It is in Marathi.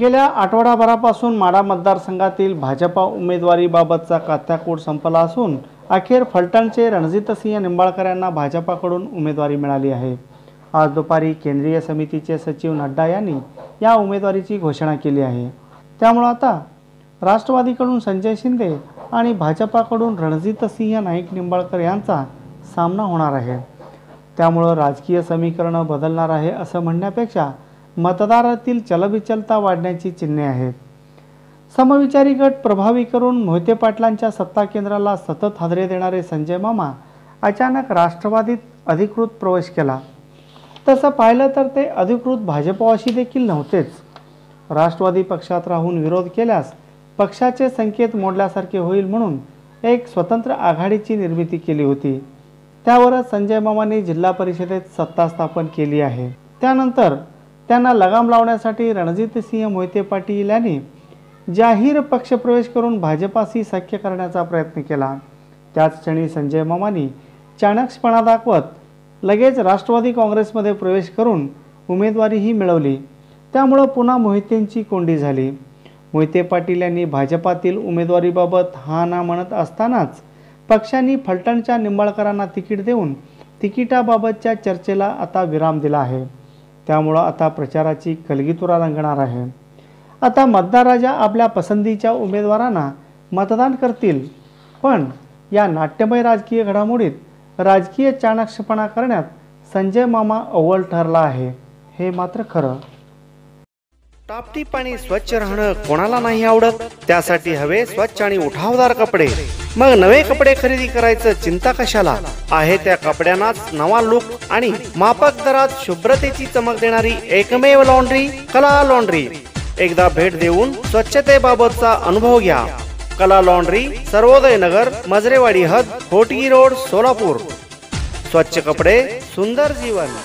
गेल्या आठवडाभरापासून माढा मतदारसंघातील भाजपा उमेदवारीबाबतचा कात्याकूट संपला असून अखेर फलटणचे रणजितसिंह निंबाळकर यांना भाजपाकडून उमेदवारी मिळाली आहे। आज दुपारी केंद्रीय समितीचे सचिव नड्डा यांनी या उमेदवारीची घोषणा केली आहे। त्यामुळे आता राष्ट्रवादीकडून संजय शिंदे आणि भाजपाकडून रणजितसिंह नाईक निंबाळकर यांचा सामना होणार आहे। त्यामुळे राजकीय समीकरण बदलणार आहे असं म्हणण्यापेक्षा मतदारातील चलबिचलता वाढण्याची चिन्हे आहेत। समविचारी गट प्रभावी करून मोहिते पाटलांच्या सत्ता केंद्राला सतत हादरे देणारे संजय मामा अचानक राष्ट्रवादीत अधिकृत प्रवेश केला। तसं पाहिलं तर ते अधिकृत भाजपवाशी देखील नव्हतेच। राष्ट्रवादी पक्षात राहून विरोध केल्यास पक्षाचे संकेत मोडल्यासारखे होईल म्हणून एक स्वतंत्र आघाडीची निर्मिती केली होती। त्यावरच संजय मामांनी जिल्हा परिषदेत सत्ता स्थापन केली आहे। त्यानंतर त्यांना लगाम लावण्यासाठी रणजितसिंह मोहिते पाटील यांनी जाहीर पक्षप्रवेश करून भाजपाशी सख्य करण्याचा प्रयत्न केला। त्याच क्षणी संजय मामांनी चाणक्यपणा दाखवत लगेच राष्ट्रवादी काँग्रेसमध्ये प्रवेश करून उमेदवारीही मिळवली। त्यामुळे पुन्हा मोहितेंची कोंडी झाली। मोहिते पाटील यांनी भाजपातील उमेदवारीबाबत हा ना म्हणत असतानाच पक्षांनी फलटणच्या निंबाळकरांना तिकीट देऊन तिकिटाबाबतच्या चर्चेला आता विराम दिला आहे। त्यामुळे आता प्रचाराची कलगीतुरा रंगणार आहे। आता मतदार राजा आपल्या पसंतीच्या उमेदवारांना मतदान करतील, पण या नाट्यमय राजकीय घडामोडीत राजकीय चाणक्यपणा करण्यात संजय मामा अव्वल ठरला आहे, हे मात्र खरं। टापटीप आणि स्वच्छ राहणं कोणाला नाही आवडत? त्यासाठी हवे स्वच्छ आणि उठावदार कपडे। मग नवे कपडे खरेदी करायचं चिंता कशाला? आहे त्या कपड्यांनाच नवा लुक आणि माफक दरात शुभ्रतेची चमक देणारी एकमेव लॉन्ड्री कला लॉन्ड्री। एकदा भेट देऊन स्वच्छतेबाबतचा अनुभव घ्या। कला लॉन्ड्री, सर्वोदय नगर, मजरेवाडी हद, होटगी रोड, सोलापूर। स्वच्छ कपडे, सुंदर जीवन।